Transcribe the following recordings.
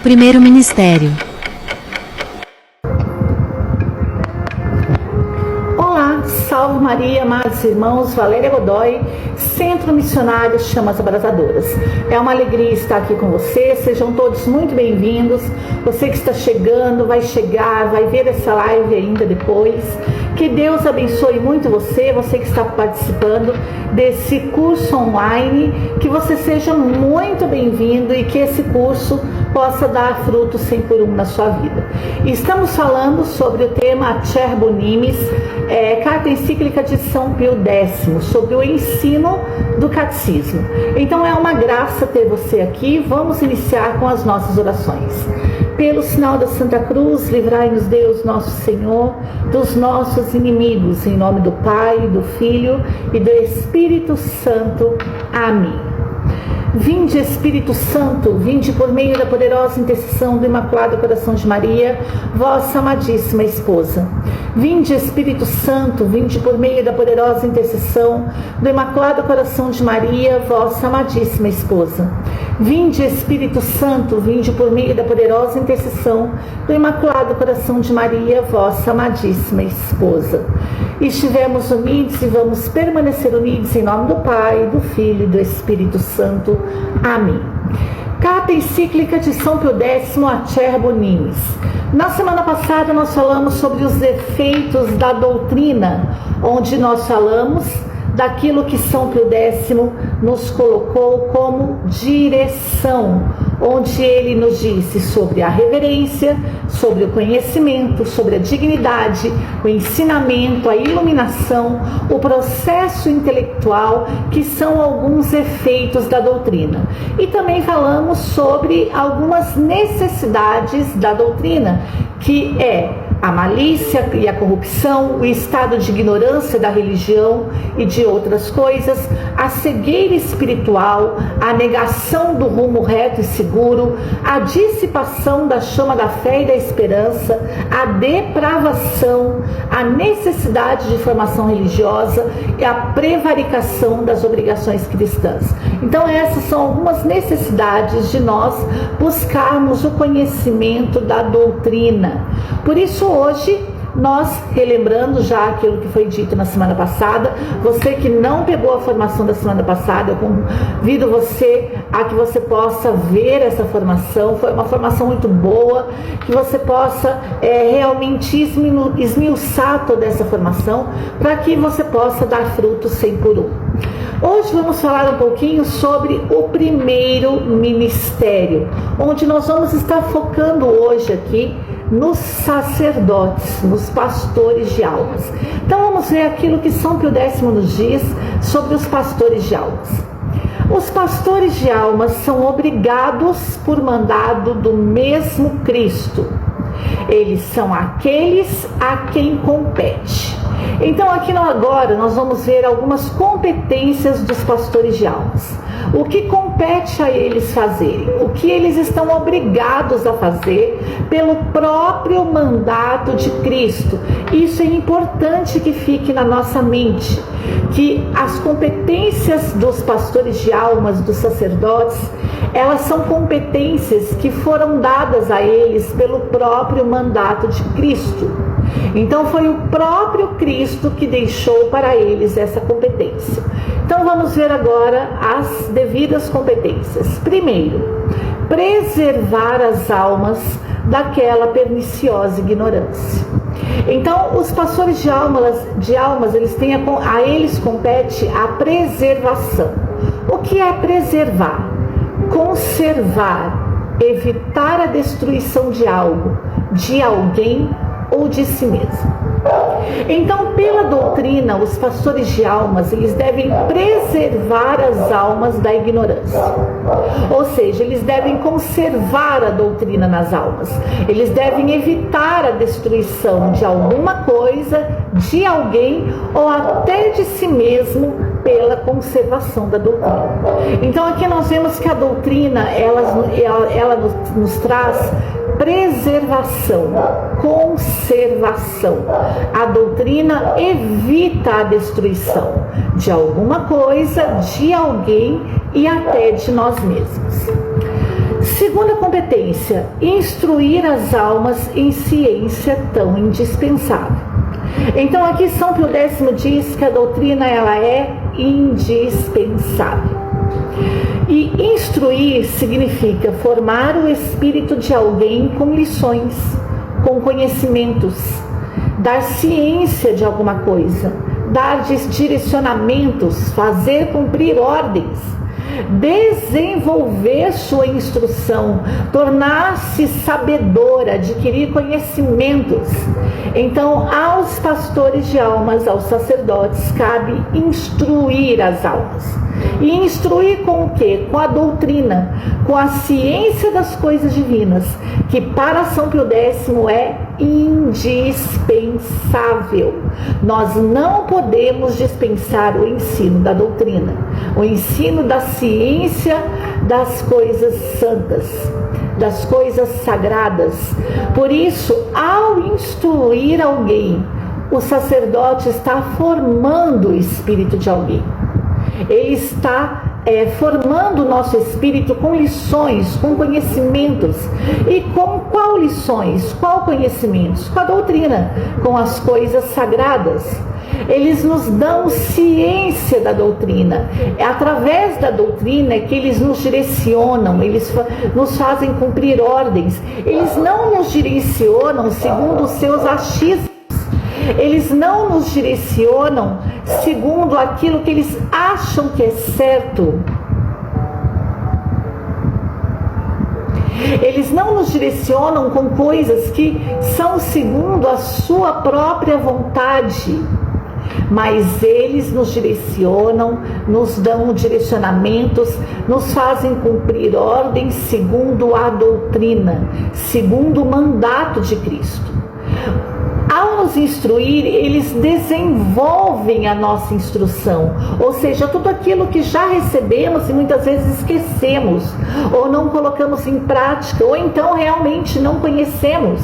Primeiro Ministério. Olá, salve Maria, amados irmãos, Valéria Godoy, Centro Missionário Chamas Abrasadoras. É uma alegria estar aqui com vocês, sejam todos muito bem-vindos. Você que está chegando, vai chegar, vai ver essa live ainda depois. Que Deus abençoe muito você que está participando desse curso online, que você seja muito bem-vindo e que esse curso possa dar fruto 100 por 1 na sua vida. Estamos falando sobre o tema Acerbo Nimis, carta encíclica de São Pio X, sobre o ensino do catecismo. Então é uma graça ter você aqui. Vamos iniciar com as nossas orações. Pelo sinal da Santa Cruz, livrai-nos Deus nosso Senhor dos nossos inimigos, em nome do Pai, do Filho e do Espírito Santo. Amém. Vinde, Espírito Santo, vinde por meio da poderosa intercessão do Imaculado Coração de Maria, vossa amadíssima esposa. Vinde, Espírito Santo, vinde por meio da poderosa intercessão do Imaculado Coração de Maria, vossa amadíssima esposa. Vinde, Espírito Santo, vinde por meio da poderosa intercessão do Imaculado Coração de Maria, vossa amadíssima esposa. Estivemos unidos e vamos permanecer unidos em nome do Pai, do Filho e do Espírito Santo. Amém. Carta encíclica de São Pio X, Acerbo Nimis. Na semana passada nós falamos sobre os efeitos da doutrina, onde nós falamos daquilo que São Pio X nos colocou como direção, onde ele nos disse sobre a reverência, sobre o conhecimento, sobre a dignidade, o ensinamento, a iluminação, o processo intelectual, que são alguns efeitos da doutrina. E também falamos sobre algumas necessidades da doutrina, que é a malícia e a corrupção, o estado de ignorância da religião e de outras coisas, a cegueira espiritual, a negação do rumo reto e seguro, a dissipação da chama da fé e da esperança, a depravação, a necessidade de formação religiosa e a prevaricação das obrigações cristãs. Então essas são algumas necessidades de nós buscarmos o conhecimento da doutrina. Por isso hoje, nós, relembrando já aquilo que foi dito na semana passada, você que não pegou a formação da semana passada, eu convido você a que você possa ver essa formação. Foi uma formação muito boa, que você possa realmente esmiuçar toda essa formação, para que você possa dar frutos 100 por 1. Hoje vamos falar um pouquinho sobre o primeiro ministério, onde nós vamos estar focando hoje aqui nos sacerdotes, nos pastores de almas. Então vamos ver aquilo que São Pio X nos diz sobre os pastores de almas. Os pastores de almas são obrigados por mandado do mesmo Cristo. Eles são aqueles a quem compete. Então aqui agora nós vamos ver algumas competências dos pastores de almas. O que compete a eles fazerem, o que eles estão obrigados a fazer pelo próprio mandato de Cristo. Isso é importante que fique na nossa mente, que as competências dos pastores de almas, dos sacerdotes, elas são competências que foram dadas a eles pelo próprio mandato de Cristo. Então foi o próprio Cristo que deixou para eles essa competência. Então vamos ver agora as devidas competências. Primeiro, preservar as almas daquela perniciosa ignorância. Então os pastores de almas eles têm a eles compete a preservação. O que é preservar? Conservar, evitar a destruição de algo, de alguém ou de si mesmo. Então, pela doutrina, os pastores de almas, eles devem preservar as almas da ignorância. Ou seja, eles devem conservar a doutrina nas almas. Eles devem evitar a destruição de alguma coisa, de alguém ou até de si mesmo, pela conservação da doutrina. Então aqui nós vemos que a doutrina ela nos traz preservação, conservação. A doutrina evita a destruição de alguma coisa, de alguém e até de nós mesmos. Segunda competência, instruir as almas em ciência tão indispensável. Então aqui São Pio X diz que a doutrina ela é indispensável. E instruir significa formar o espírito de alguém com lições, com conhecimentos, dar ciência de alguma coisa, dar direcionamentos, fazer cumprir ordens, desenvolver sua instrução, tornar-se sabedora, adquirir conhecimentos. Então, aos pastores de almas, aos sacerdotes, cabe instruir as almas. E instruir com o quê? Com a doutrina, com a ciência das coisas divinas, que para São Pio X é indispensável. Nós não podemos dispensar o ensino da doutrina, o ensino da ciência das coisas santas, das coisas sagradas. Por isso, ao instruir alguém, o sacerdote está formando o espírito de alguém. Ele está formando o nosso espírito com lições, com conhecimentos. E com qual lições? Qual conhecimentos? Com a doutrina, com as coisas sagradas. Eles nos dão ciência da doutrina. É através da doutrina que eles nos direcionam, eles nos fazem cumprir ordens. Eles não nos direcionam segundo os seus achismos. Eles não nos direcionam segundo aquilo que eles acham que é certo. Eles não nos direcionam com coisas que são segundo a sua própria vontade. Mas eles nos direcionam, nos dão direcionamentos, nos fazem cumprir ordens segundo a doutrina, segundo o mandato de Cristo. Ao nos instruir, eles desenvolvem a nossa instrução, ou seja, tudo aquilo que já recebemos e muitas vezes esquecemos, ou não colocamos em prática, ou então realmente não conhecemos.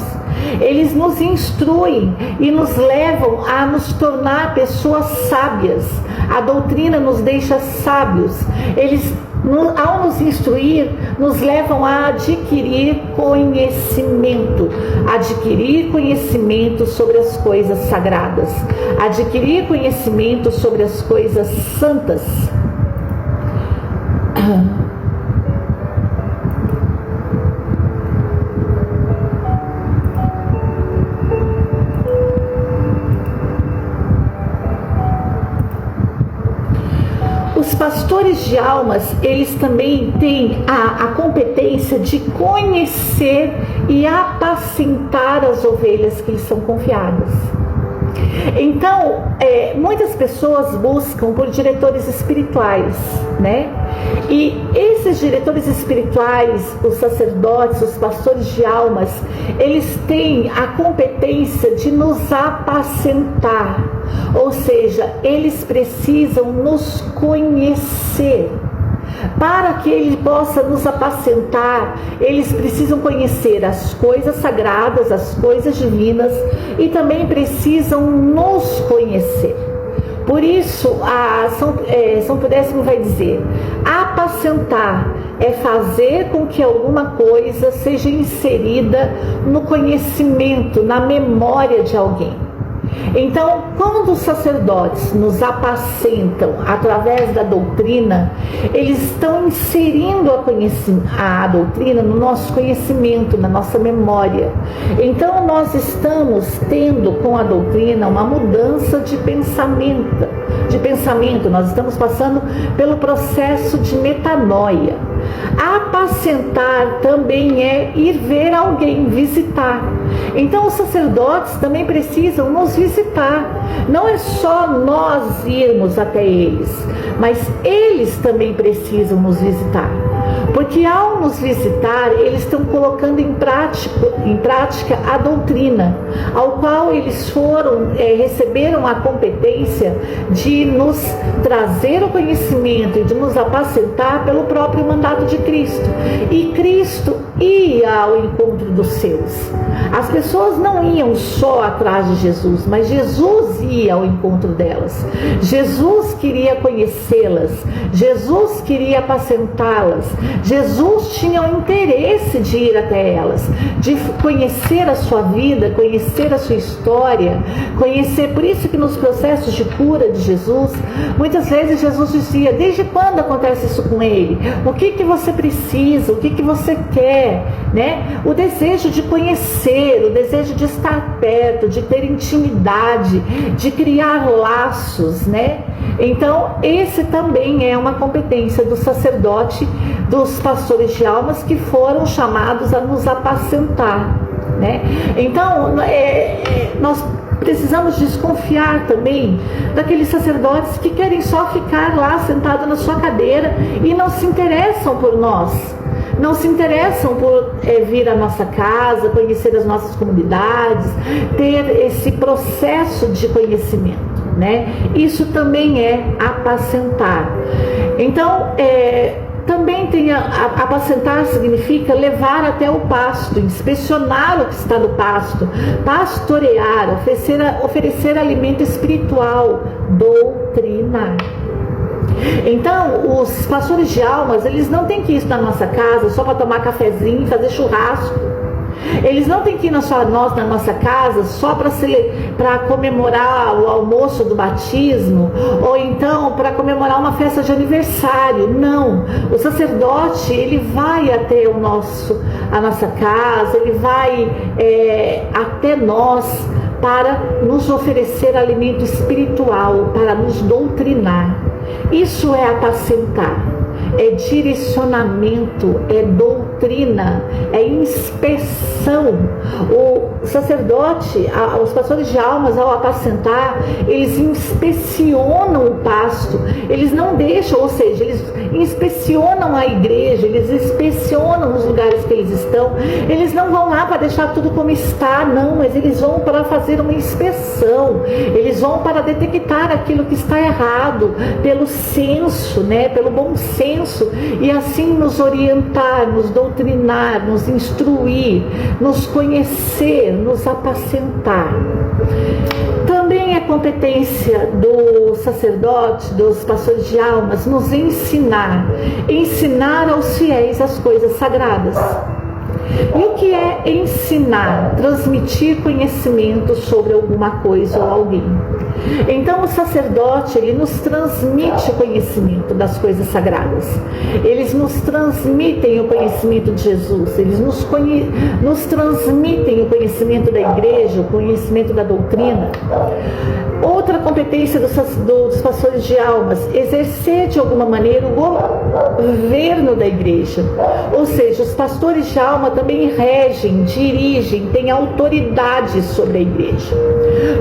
Eles nos instruem e nos levam a nos tornar pessoas sábias. A doutrina nos deixa sábios. Eles, ao nos instruir, nos levam a adquirir conhecimento sobre as coisas sagradas, adquirir conhecimento sobre as coisas santas. Os pastores de almas, eles também têm a competência de conhecer e apacentar as ovelhas que lhes são confiadas. Então, muitas pessoas buscam por diretores espirituais, né? E esses diretores espirituais, os sacerdotes, os pastores de almas, eles têm a competência de nos apacentar, ou seja, eles precisam nos conhecer. Para que ele possa nos apacentar, eles precisam conhecer as coisas sagradas, as coisas divinas, e também precisam nos conhecer. Por isso, São Pio X vai dizer: apacentar é fazer com que alguma coisa seja inserida no conhecimento, na memória de alguém. Então, quando os sacerdotes nos apacentam através da doutrina, eles estão inserindo a doutrina no nosso conhecimento, na nossa memória. Então, nós estamos tendo com a doutrina uma mudança de pensamento. Nós estamos passando pelo processo de metanoia. Apacentar também é ir ver alguém, visitar. Então os sacerdotes também precisam nos visitar. Não é só nós irmos até eles, mas eles também precisam nos visitar. Porque ao nos visitar, eles estão colocando em prática a doutrina, ao qual eles receberam a competência de nos trazer o conhecimento e de nos apacentar pelo próprio mandato de Cristo. E Cristo ia ao encontro dos seus. As pessoas não iam só atrás de Jesus, mas Jesus ia ao encontro delas. Jesus queria conhecê-las, Jesus queria apacentá-las, Jesus tinha o interesse de ir até elas, de conhecer a sua vida, conhecer a sua história, conhecer. Por isso que nos processos de cura de Jesus, muitas vezes Jesus dizia: desde quando acontece isso com ele? O que você precisa? O que você quer? Né? O desejo de conhecer, o desejo de estar perto, de ter intimidade, de criar laços, né? Então, esse também é uma competência do sacerdote, dos pastores de almas, que foram chamados a nos apacentar, né? Então, nós precisamos desconfiar também daqueles sacerdotes que querem só ficar lá sentado na sua cadeira e não se interessam por nós, não se interessam por vir à nossa casa, conhecer as nossas comunidades, ter esse processo de conhecimento, né? Isso também é apacentar. Então, também tem apacentar significa levar até o pasto, inspecionar o que está no pasto, pastorear, oferecer alimento espiritual, doutrinar. Então, os pastores de almas, eles não têm que ir na nossa casa só para tomar cafezinho e fazer churrasco. Eles não têm que ir na nossa casa só para comemorar o almoço do batismo, ou então para comemorar uma festa de aniversário. Não, o sacerdote, ele vai até a nossa casa, ele vai até nós para nos oferecer alimento espiritual, para nos doutrinar. Isso é apacentar, é direcionamento, é doutrina, é inspeção. O sacerdote, os pastores de almas, ao apacentar, eles inspecionam o pasto, eles não deixam, ou seja, eles inspecionam a igreja, eles inspecionam os lugares que eles estão. Eles não vão lá para deixar tudo como está, não, mas eles vão para fazer uma inspeção, eles vão para detectar aquilo que está errado, pelo senso, né, pelo bom senso, e assim nos orientar, nos doutrinar, nos instruir, nos conhecer, nos apacentar. Também é competência do sacerdote, dos pastores de almas, nos ensinar aos fiéis as coisas sagradas. E o que é ensinar? Transmitir conhecimento sobre alguma coisa ou alguém. Então o sacerdote, ele nos transmite o conhecimento das coisas sagradas. Eles nos transmitem o conhecimento de Jesus. Eles nos transmitem o conhecimento da igreja, o conhecimento da doutrina. Outra competência dos pastores de almas: exercer de alguma maneira o governo da igreja. Ou seja, os pastores de alma também regem, dirigem, têm autoridade sobre a igreja.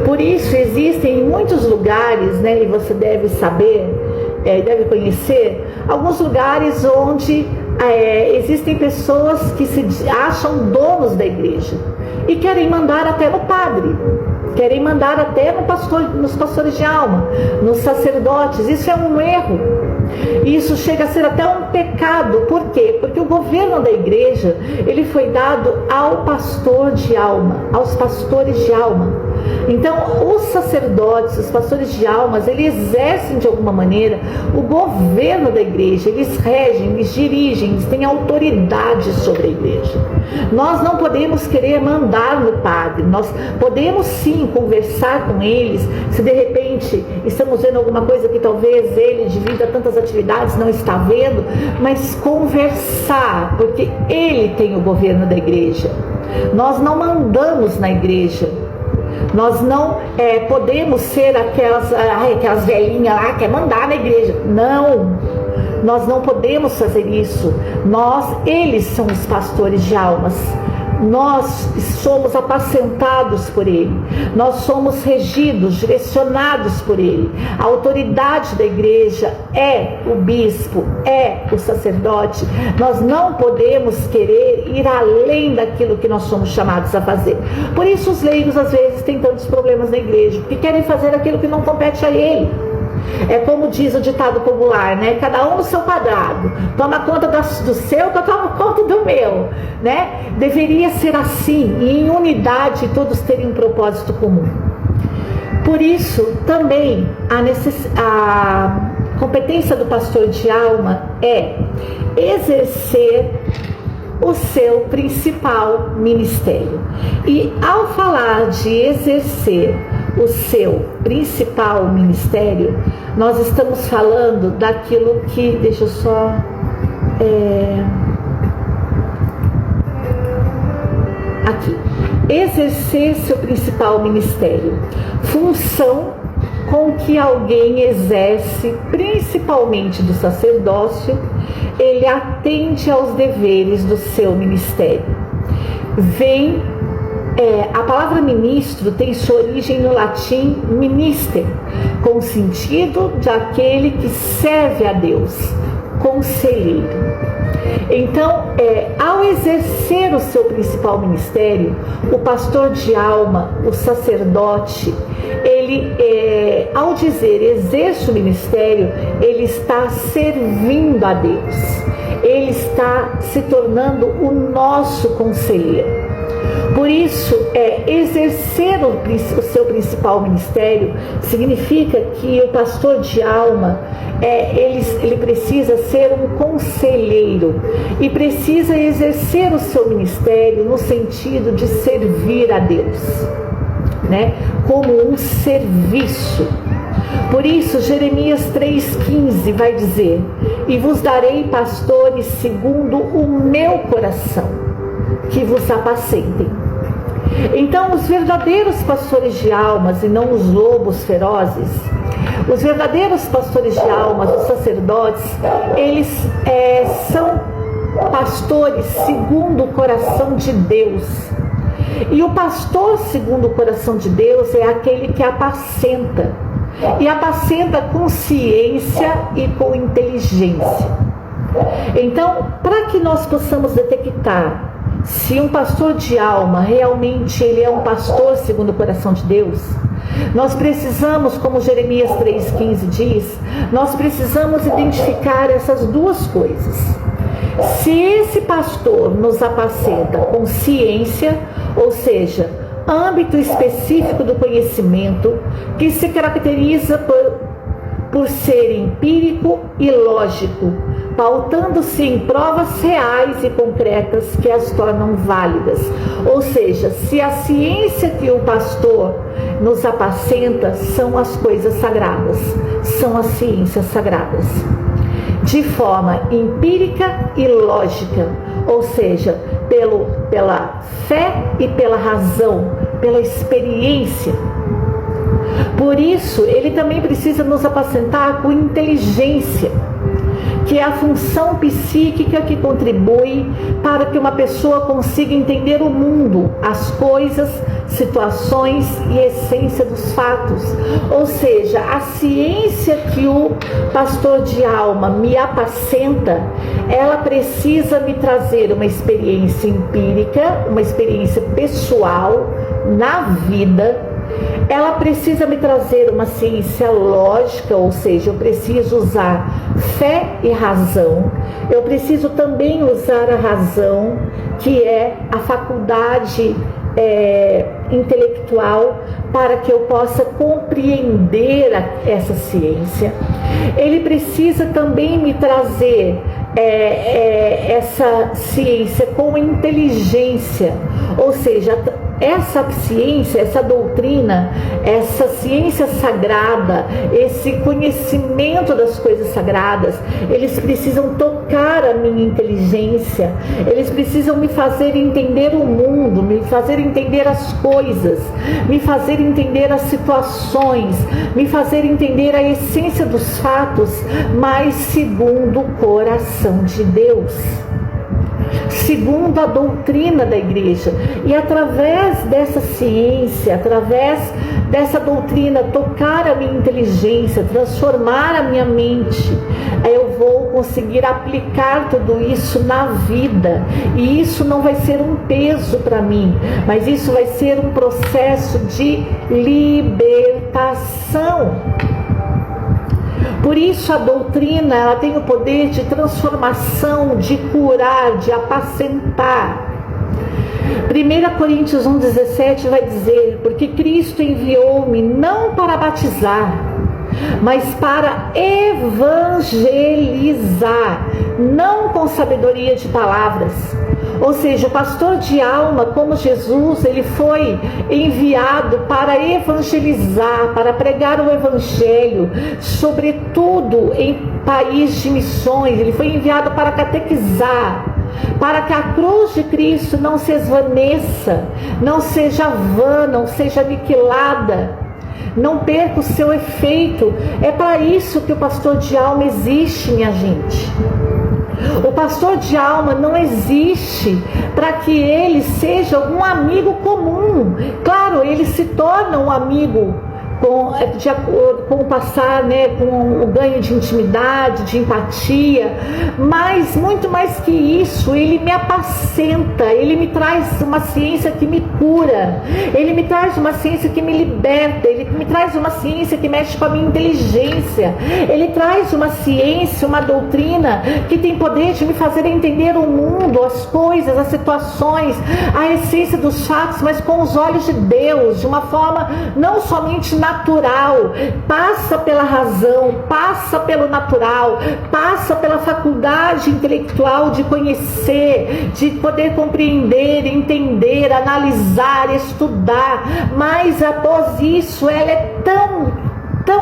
Por isso existem em muitos lugares, né, e você deve saber, deve conhecer, alguns lugares onde existem pessoas que se acham donos da igreja e querem mandar até no padre, querem mandar até nos pastores de alma, nos sacerdotes. Isso é um erro. Isso chega a ser até um pecado. Por quê? Porque o governo da igreja, ele foi dado ao pastor de alma, aos pastores de alma. Então, os sacerdotes, os pastores de almas, eles exercem de alguma maneira o governo da igreja. Eles regem, eles dirigem, eles têm autoridade sobre a igreja. Nós não podemos querer mandar no padre. Nós podemos sim conversar com eles, se de repente estamos vendo alguma coisa que talvez ele, devido a tantas atividades, não está vendo, mas conversar, porque ele tem o governo da igreja. Nós não mandamos na igreja. Nós não podemos ser aquelas velhinhas lá que quer mandar na igreja. Não, nós não podemos fazer isso. Eles são os pastores de almas. Nós somos apacentados por Ele. Nós somos regidos, direcionados por Ele. A autoridade da igreja é o bispo, é o sacerdote. Nós não podemos querer ir além daquilo que nós somos chamados a fazer. Por isso os leigos às vezes têm tantos problemas na igreja, porque querem fazer aquilo que não compete a ele. É como diz o ditado popular, né? Cada um no seu quadrado. Toma conta do seu, que eu tomo conta do meu, né? Deveria ser assim, e em unidade todos terem um propósito comum. Por isso, também a competência do pastor de alma é exercer o seu principal ministério. E ao falar de exercer o seu principal ministério, nós estamos falando daquilo que, deixa eu só aqui, exercer seu principal ministério, função com que alguém exerce, principalmente do sacerdócio, ele atende aos deveres do seu ministério. A palavra ministro tem sua origem no latim minister, com o sentido de aquele que serve a Deus, conselheiro. Então, ao exercer o seu principal ministério, o pastor de alma, o sacerdote, ele, ao dizer exerce o ministério, ele está servindo a Deus, ele está se tornando o nosso conselheiro. Por isso, exercer o seu principal ministério significa que o pastor de alma, ele precisa ser um conselheiro e precisa exercer o seu ministério no sentido de servir a Deus, né? Como um serviço. Por isso, Jeremias 3,15 vai dizer: e vos darei pastores segundo o meu coração, que vos apacentem. Então, os verdadeiros pastores de almas e não os lobos ferozes, os verdadeiros pastores de almas, os sacerdotes, eles são pastores segundo o coração de Deus. E o pastor segundo o coração de Deus é aquele que apacenta. E apacenta com ciência e com inteligência. Então, para que nós possamos detectar se um pastor de alma realmente ele é um pastor segundo o coração de Deus, nós precisamos, como Jeremias 3,15 diz, nós precisamos identificar essas duas coisas. Se esse pastor nos apacenta com ciência, ou seja, âmbito específico do conhecimento, que se caracteriza por ser empírico e lógico, pautando-se em provas reais e concretas que as tornam válidas. Ou seja, se a ciência que o pastor nos apacenta são as coisas sagradas, são as ciências sagradas, de forma empírica e lógica, ou seja, pela fé e pela razão, pela experiência. Por isso, ele também precisa nos apacentar com inteligência, que é a função psíquica que contribui para que uma pessoa consiga entender o mundo, as coisas, situações e essência dos fatos. Ou seja, a ciência que o pastor de alma me apacenta, ela precisa me trazer uma experiência empírica, uma experiência pessoal na vida. Ela precisa me trazer uma ciência lógica, ou seja, eu preciso usar fé e razão. Eu preciso também usar a razão, que é a faculdade intelectual, para que eu possa compreender essa ciência. Ele precisa também me trazer essa ciência com inteligência, ou seja, essa ciência, essa doutrina, essa ciência sagrada, esse conhecimento das coisas sagradas, eles precisam tocar a minha inteligência, eles precisam me fazer entender o mundo, me fazer entender as coisas, me fazer entender as situações, me fazer entender a essência dos fatos, mas segundo o coração de Deus, segundo a doutrina da igreja. E através dessa ciência, através dessa doutrina, tocar a minha inteligência, transformar a minha mente, eu vou conseguir aplicar tudo isso na vida. E isso não vai ser um peso para mim, mas isso vai ser um processo de libertação. Por isso a doutrina, ela tem o poder de transformação, de curar, de apacentar. 1 Coríntios 1,17 vai dizer: porque Cristo enviou-me não para batizar, mas para evangelizar, não com sabedoria de palavras. Ou seja, o pastor de alma, como Jesus, ele foi enviado para evangelizar, para pregar o evangelho, sobretudo em país de missões. Ele foi enviado para catequizar, para que a cruz de Cristo não se esvaneça, não seja vã, não seja aniquilada, não perca o seu efeito. É para isso que o pastor de alma existe, minha gente. O pastor de alma não existe para que ele seja um amigo comum. Claro, ele se torna um amigo de acordo com o passar, com o ganho de intimidade, de empatia, mas muito mais que isso, ele me apacenta, ele me traz uma ciência que me cura, ele me traz uma ciência que me liberta, ele me traz uma ciência que mexe com a minha inteligência, ele traz uma ciência, uma doutrina que tem poder de me fazer entender o mundo, as coisas, as situações, a essência dos fatos, mas com os olhos de Deus, de uma forma não somente natural, passa pela razão, passa pelo natural, passa pela faculdade intelectual de conhecer, de poder compreender, entender, analisar, estudar, mas após isso ela é tão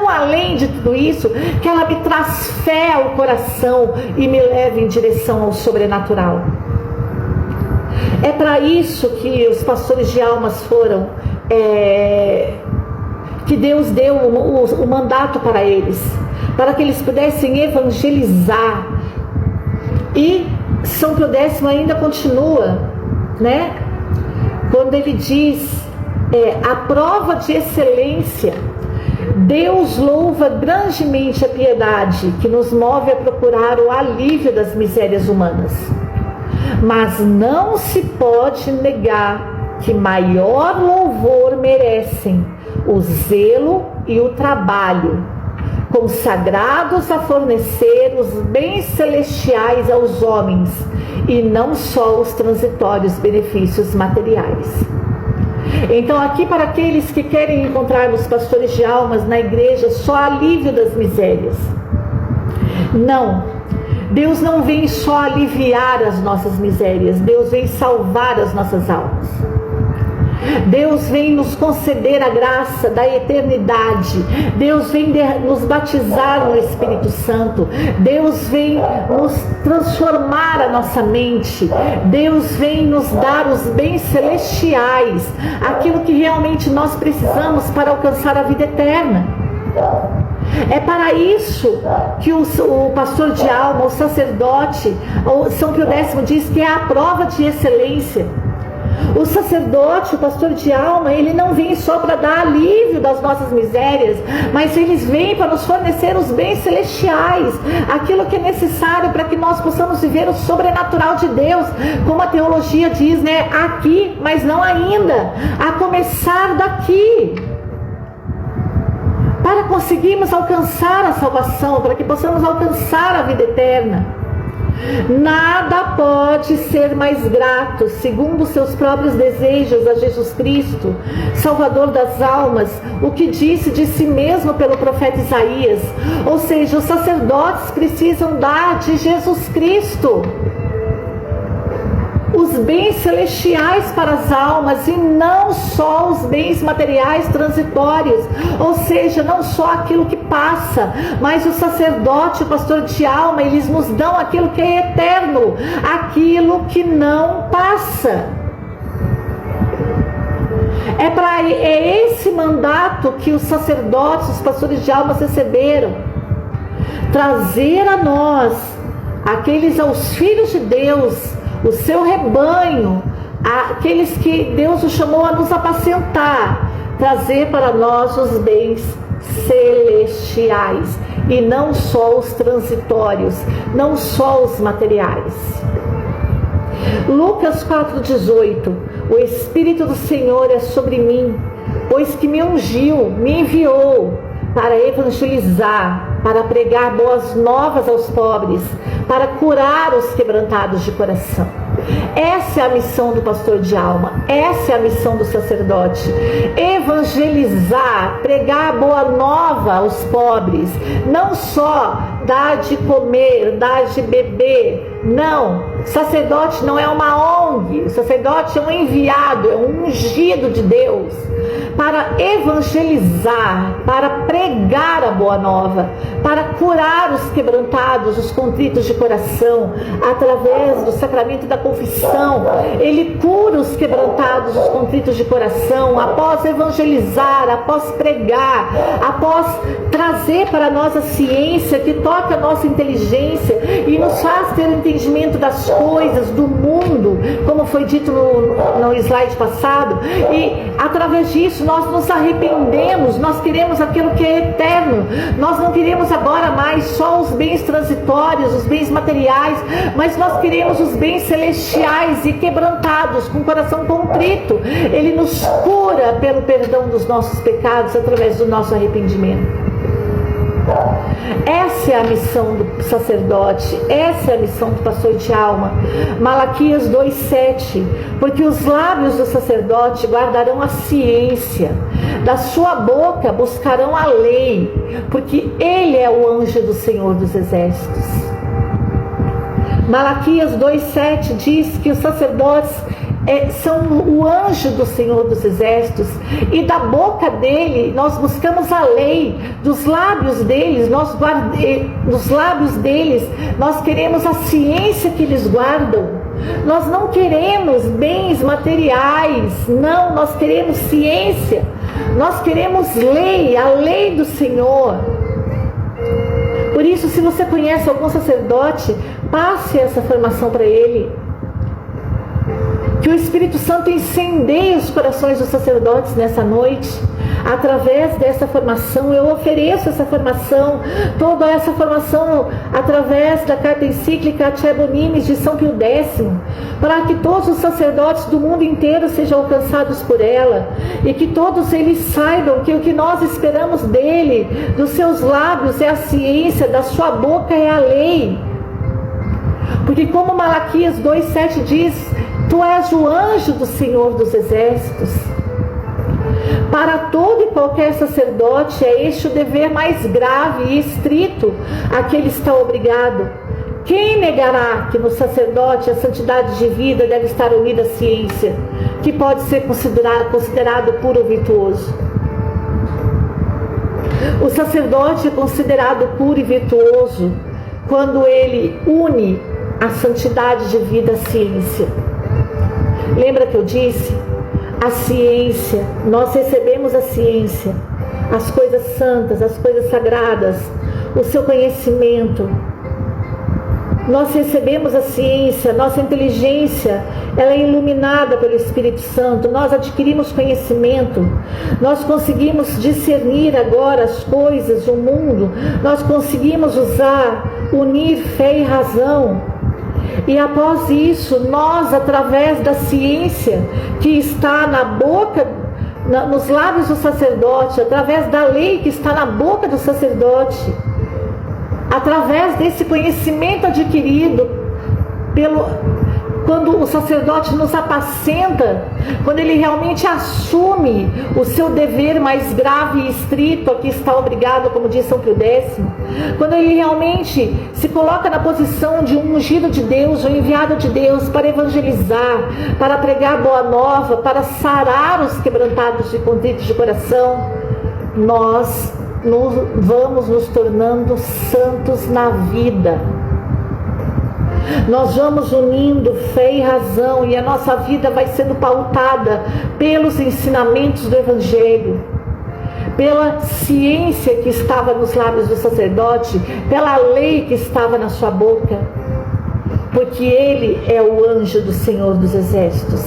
além de tudo isso, que ela me traz fé ao coração e me leva em direção ao sobrenatural. É para isso que os pastores de almas foram que Deus deu o mandato para eles, para que eles pudessem evangelizar. E São Pio X ainda continua, quando ele diz, a prova de excelência, Deus louva grandemente a piedade que nos move a procurar o alívio das misérias humanas, mas não se pode negar que maior louvor merecem o zelo e o trabalho, consagrados a fornecer os bens celestiais aos homens, e não só os transitórios benefícios materiais. Então, aqui, para aqueles que querem encontrar nos pastores de almas na igreja só alívio das misérias, não, Deus não vem só aliviar as nossas misérias, Deus vem salvar as nossas almas. Deus vem nos conceder a graça da eternidade. Deus vem nos batizar no Espírito Santo. Deus vem nos transformar a nossa mente. Deus vem nos dar os bens celestiais, aquilo que realmente nós precisamos para alcançar a vida eterna. É para isso que o pastor de alma, o sacerdote, São Pio X diz que é a prova de excelência. O sacerdote, o pastor de alma, ele não vem só para dar alívio das nossas misérias, mas eles vêm para nos fornecer os bens celestiais, aquilo que é necessário para que nós possamos viver o sobrenatural de Deus, como a teologia diz, aqui, mas não ainda, a começar daqui, para conseguirmos alcançar a salvação, para que possamos alcançar a vida eterna. Nada pode ser mais grato, segundo os seus próprios desejos, a Jesus Cristo, Salvador das almas, o que disse de si mesmo pelo profeta Isaías. Ou seja, os sacerdotes precisam dar de Jesus Cristo os bens celestiais para as almas, e não só os bens materiais transitórios, ou seja, não só aquilo que passa, mas o sacerdote, o pastor de alma, eles nos dão aquilo que é eterno, aquilo que não passa. É esse mandato que os sacerdotes, os pastores de almas receberam, trazer a nós, aos filhos de Deus, o seu rebanho, aqueles que Deus os chamou a nos apacentar, trazer para nós os bens celestiais, e não só os transitórios, não só os materiais. Lucas 4,18: o Espírito do Senhor é sobre mim, pois que me ungiu, me enviou para evangelizar, para pregar boas novas aos pobres, para curar os quebrantados de coração. Essa é a missão do pastor de alma, essa é a missão do sacerdote: evangelizar, pregar boa nova aos pobres, não só dar de comer, dar de beber, não. Sacerdote não é uma ONG, o sacerdote é um enviado, é um ungido de Deus para evangelizar, para pregar a boa nova, para curar os quebrantados, os contritos de coração, através do sacramento da confissão. Ele cura os quebrantados, os contritos de coração, após evangelizar, após pregar, após trazer para nós a ciência que toca a nossa inteligência e nos faz ter o entendimento das coisas, do mundo, como foi dito no slide passado. E através disso nós nos arrependemos, nós queremos aquilo que é eterno, nós não queremos agora mais só os bens transitórios, os bens materiais, mas nós queremos os bens celestiais e quebrantados, com o coração contrito. Ele nos cura pelo perdão dos nossos pecados através do nosso arrependimento. Essa é a missão do sacerdote, essa é a missão do pastor de alma. Malaquias 2,7: porque os lábios do sacerdote guardarão a ciência, da sua boca buscarão a lei, porque ele é o anjo do Senhor dos Exércitos. Malaquias 2,7 diz que os sacerdotes são o anjo do Senhor dos Exércitos, e da boca dele nós buscamos a lei, dos lábios deles nós queremos a ciência que eles guardam. Nós não queremos bens materiais, não, nós queremos ciência, nós queremos lei, a lei do Senhor. Por isso, se você conhece algum sacerdote, passe essa formação para ele. Que o Espírito Santo incendeie os corações dos sacerdotes nessa noite. Através dessa formação, eu ofereço essa formação, toda essa formação através da carta encíclica Até Bonimis de São Pio X, para que todos os sacerdotes do mundo inteiro sejam alcançados por ela, e que todos eles saibam que o que nós esperamos dele, dos seus lábios é a ciência, da sua boca é a lei. Porque como Malaquias 2,7 diz: tu és o anjo do Senhor dos Exércitos. Para todo e qualquer sacerdote é este o dever mais grave e estrito a que ele está obrigado. Quem negará que no sacerdote a santidade de vida deve estar unida à ciência, que pode ser considerado puro ou virtuoso? O sacerdote é considerado puro e virtuoso quando ele une a santidade de vida à ciência. Lembra que eu disse? A ciência, nós recebemos a ciência, as coisas santas, as coisas sagradas, o seu conhecimento. Nós recebemos a ciência, nossa inteligência, ela é iluminada pelo Espírito Santo, nós adquirimos conhecimento, nós conseguimos discernir agora as coisas, o mundo, nós conseguimos unir fé e razão. E após isso, nós, através da ciência que está na boca, nos lábios do sacerdote, através da lei que está na boca do sacerdote, através desse conhecimento adquirido quando o sacerdote nos apacenta, quando ele realmente assume o seu dever mais grave e estrito, a que está obrigado, como diz São Pio X, quando ele realmente se coloca na posição de um ungido de Deus, um enviado de Deus para evangelizar, para pregar boa nova, para sarar os quebrantados e contritos de coração, nós vamos nos tornando santos na vida. Nós vamos unindo fé e razão, e a nossa vida vai sendo pautada pelos ensinamentos do Evangelho, pela ciência que estava nos lábios do sacerdote, pela lei que estava na sua boca, porque ele é o anjo do Senhor dos Exércitos.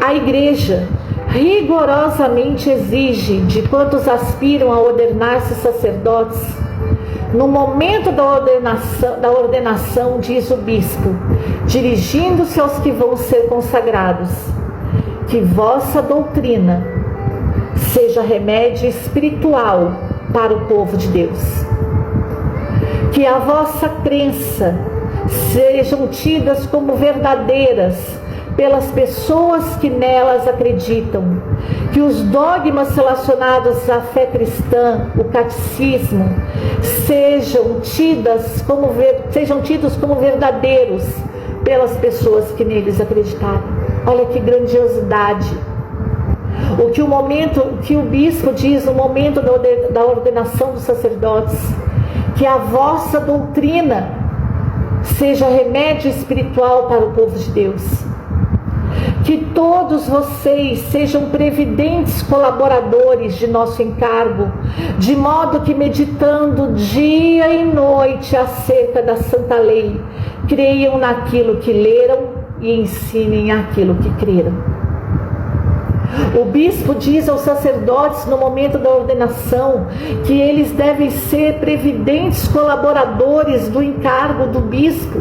A igreja rigorosamente exige de quantos aspiram a ordenar-se sacerdotes, no momento da ordenação, diz o bispo, dirigindo-se aos que vão ser consagrados, que vossa doutrina seja remédio espiritual para o povo de Deus. Que a vossa crença sejam tidas como verdadeiras pelas pessoas que nelas acreditam. Que os dogmas relacionados à fé cristã, o catecismo, sejam tidos como verdadeiros pelas pessoas que neles acreditaram. Olha que grandiosidade. O que o bispo diz no momento da ordenação dos sacerdotes: que a vossa doutrina seja remédio espiritual para o povo de Deus. Que todos vocês sejam previdentes colaboradores de nosso encargo, de modo que, meditando dia e noite acerca da santa lei, creiam naquilo que leram e ensinem aquilo que creram. O bispo diz aos sacerdotes no momento da ordenação que eles devem ser previdentes colaboradores do encargo do bispo,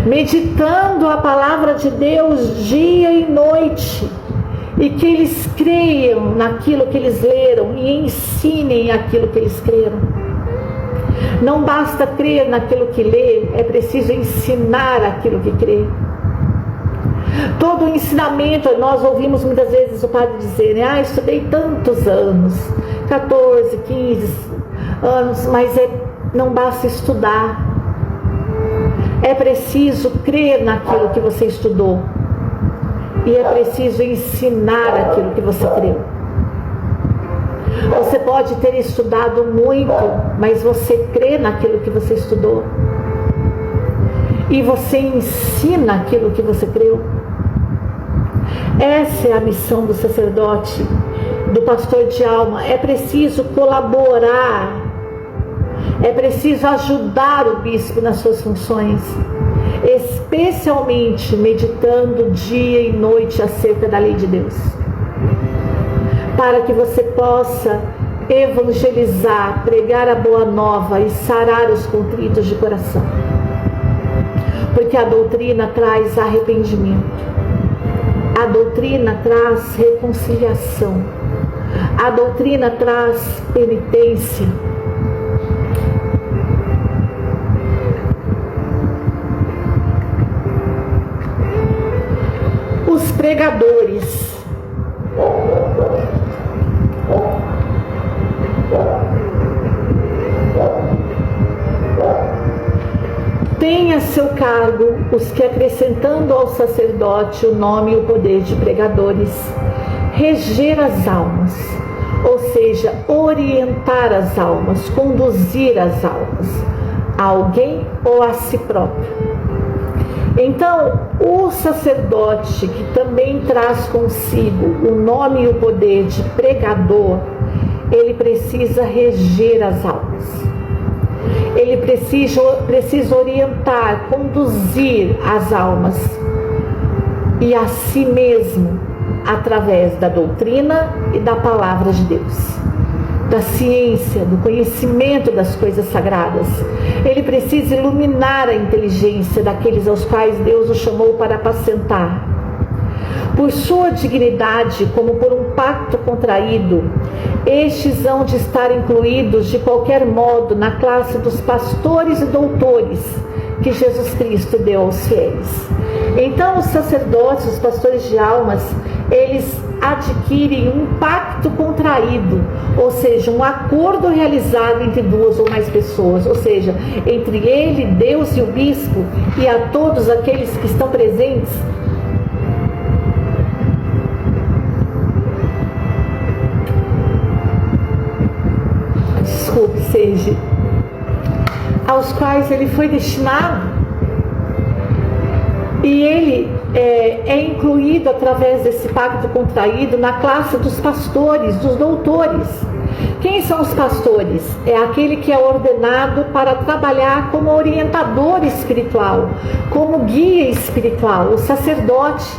meditando a palavra de Deus dia e noite, e que eles creiam naquilo que eles leram e ensinem aquilo que eles creram. Não basta crer naquilo que lê, é preciso ensinar aquilo que crê. Todo o ensinamento, nós ouvimos muitas vezes o padre dizer, né? Estudei tantos anos, 14, 15 anos, mas não basta estudar. É preciso crer naquilo que você estudou. E é preciso ensinar aquilo que você creu. Você pode ter estudado muito, mas você crê naquilo que você estudou. E você ensina aquilo que você creu. Essa é a missão do sacerdote, do pastor de alma. É preciso colaborar. É preciso ajudar o bispo nas suas funções, especialmente meditando dia e noite acerca da lei de Deus, para que você possa evangelizar, pregar a boa nova e sarar os contritos de coração. Porque a doutrina traz arrependimento, a doutrina traz reconciliação, a doutrina traz penitência. Os pregadores têm a seu cargo os que, acrescentando ao sacerdote o nome e o poder de pregadores, reger as almas, ou seja, orientar as almas, conduzir as almas a alguém ou a si próprio. Então, o sacerdote, que também traz consigo o nome e o poder de pregador, ele precisa reger as almas. Ele precisa orientar, conduzir as almas e a si mesmo através da doutrina e da palavra de Deus, da ciência, do conhecimento das coisas sagradas. Ele precisa iluminar a inteligência daqueles aos quais Deus o chamou para apacentar. Por sua dignidade, como por um pacto contraído, estes hão de estar incluídos de qualquer modo na classe dos pastores e doutores que Jesus Cristo deu aos fiéis. Então os sacerdotes, os pastores de almas, eles adquirem um pacto contraído, ou seja, um acordo realizado entre duas ou mais pessoas, ou seja, entre ele, Deus e o bispo, e a todos aqueles que estão presentes. Desculpe, seja, aos quais ele foi destinado. E ele é incluído através desse pacto contraído na classe dos pastores, dos doutores. Quem são os pastores? É aquele que é ordenado para trabalhar como orientador espiritual, como guia espiritual, o sacerdote.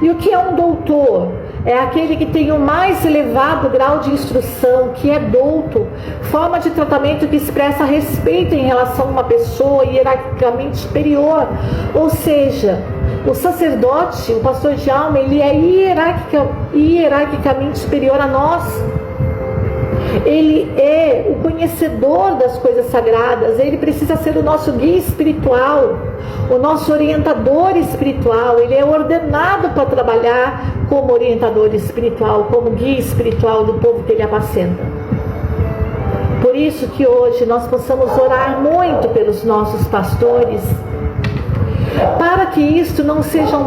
E o que é um doutor? É aquele que tem o mais elevado grau de instrução, que é douto, forma de tratamento que expressa respeito em relação a uma pessoa hierarquicamente superior, ou seja, O sacerdote, o pastor de alma, ele é hierarquicamente superior a nós. Ele é o conhecedor das coisas sagradas. Ele precisa ser o nosso guia espiritual, o nosso orientador espiritual. Ele é ordenado para trabalhar como orientador espiritual, como guia espiritual do povo que ele apacenta. Por isso que hoje nós possamos orar muito pelos nossos pastores, para que não sejam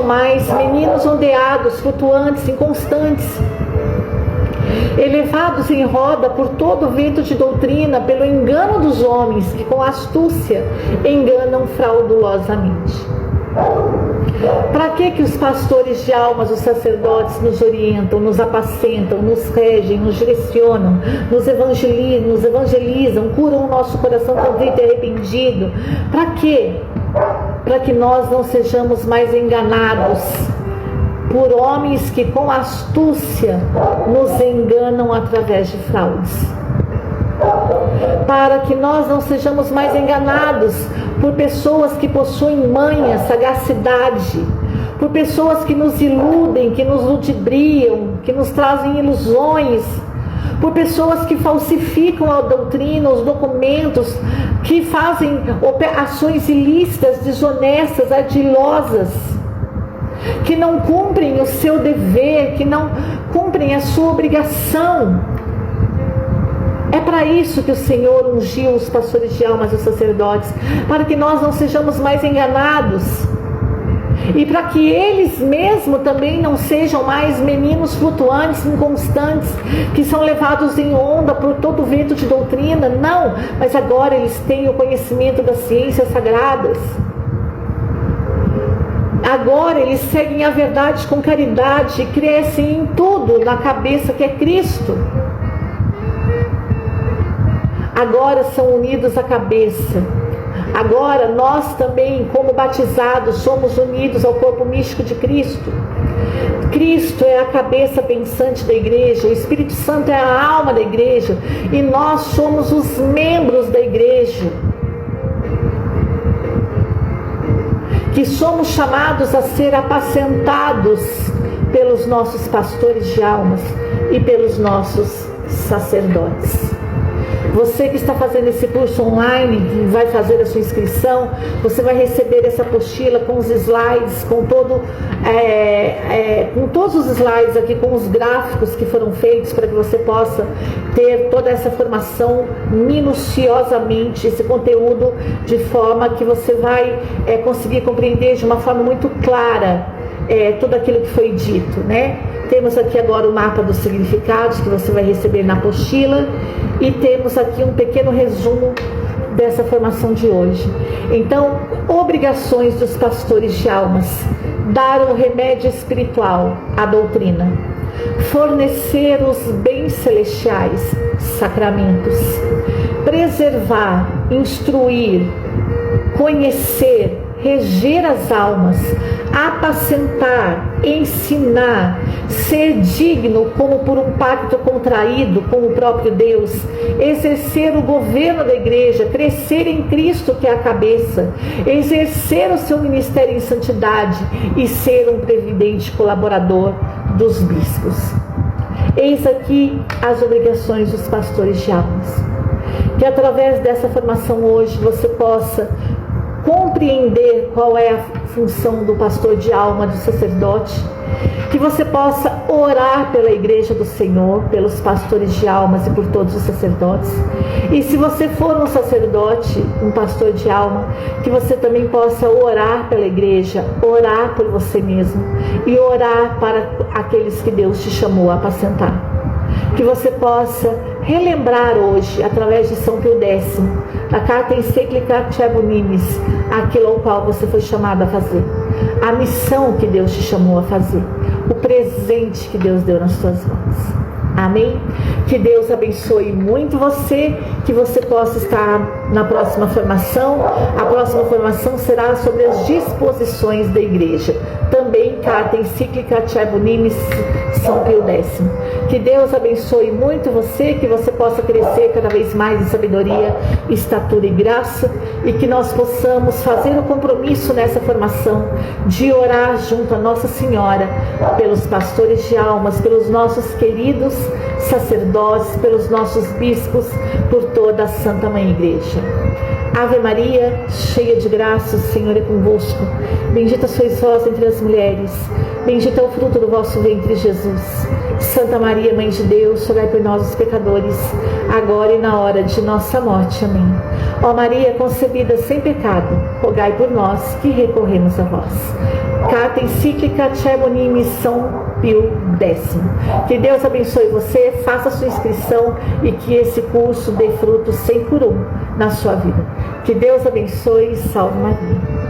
mais meninos ondeados, flutuantes, inconstantes, elevados em roda por todo vento de doutrina, pelo engano dos homens, que com astúcia enganam fraudulosamente. Para que os pastores de almas, os sacerdotes, nos orientam, nos apacentam, nos regem, nos direcionam, nos evangelizam, curam o nosso coração contrito e arrependido? Para quê? Para que nós não sejamos mais enganados por homens que com astúcia nos enganam através de fraudes. Para que nós não sejamos mais enganados por pessoas que possuem manha, sagacidade, por pessoas que nos iludem, que nos ludibriam, que nos trazem ilusões, por pessoas que falsificam a doutrina, os documentos, que fazem ações ilícitas, desonestas, ardilosas, que não cumprem o seu dever, que não cumprem a sua obrigação. É para isso que o Senhor ungiu os pastores de almas e os sacerdotes, para que nós não sejamos mais enganados, e para que eles mesmos também não sejam mais meninos flutuantes, inconstantes, que são levados em onda por todo vento de doutrina. Não, mas agora eles têm o conhecimento das ciências sagradas. Agora eles seguem a verdade com caridade e crescem em tudo na cabeça que é Cristo. Agora são unidos à cabeça. Agora nós também, como batizados, somos unidos ao corpo místico de Cristo. Cristo é a cabeça pensante da igreja, o Espírito Santo é a alma da igreja, e nós somos os membros da igreja, que somos chamados a ser apacentados pelos nossos pastores de almas e pelos nossos sacerdotes. Você que está fazendo esse curso online, que vai fazer a sua inscrição, você vai receber essa apostila com os slides, com todos os slides aqui, com os gráficos que foram feitos, para que você possa ter toda essa formação minuciosamente, esse conteúdo, de forma que você vai conseguir compreender de uma forma muito clara tudo aquilo que foi dito, né? Temos aqui agora o mapa dos significados que você vai receber na apostila, e temos aqui um pequeno resumo dessa formação de hoje. Então, obrigações dos pastores de almas: dar o remédio espiritual, a doutrina, fornecer os bens celestiais, sacramentos, preservar, instruir, conhecer, reger as almas, apacentar, ensinar, ser digno como por um pacto contraído com o próprio Deus, exercer o governo da igreja, crescer em Cristo que é a cabeça, exercer o seu ministério em santidade e ser um previdente colaborador dos bispos. Eis aqui as obrigações dos pastores de almas. Que através dessa formação hoje você possa compreender qual é a função do pastor de alma, do sacerdote, que você possa orar pela igreja do Senhor, pelos pastores de almas e por todos os sacerdotes. E se você for um sacerdote, um pastor de alma, que você também possa orar pela igreja, orar por você mesmo e orar para aqueles que Deus te chamou a apacentar. Que você possa relembrar hoje, através de São Pio X, a carta encíclica Charitatis Unimis, aquilo ao qual você foi chamado a fazer, a missão que Deus te chamou a fazer, o presente que Deus deu nas suas mãos. Amém? Que Deus abençoe muito você, que você possa estar na próxima formação. A próxima formação será sobre as disposições da igreja. Também carta encíclica Charbo Nimes São Pio X. Que Deus abençoe muito você, que você possa crescer cada vez mais em sabedoria, estatura e graça, e que nós possamos fazer o compromisso nessa formação de orar junto a Nossa Senhora pelos pastores de almas, pelos nossos queridos sacerdotes, pelos nossos bispos, por toda a Santa Mãe Igreja. Ave Maria, cheia de graça, o Senhor é convosco. Bendita sois vós entre as mulheres, bendito é o fruto do vosso ventre, Jesus. Santa Maria, Mãe de Deus, rogai por nós os pecadores, agora e na hora de nossa morte. Amém. Ó Maria, concebida sem pecado, rogai por nós que recorremos a vós. Carta encíclica Charbo Nimes São Pio X. Que Deus abençoe você, faça a sua inscrição e que esse curso dê frutos 100 por 1 na sua vida. Que Deus abençoe e salve Maria.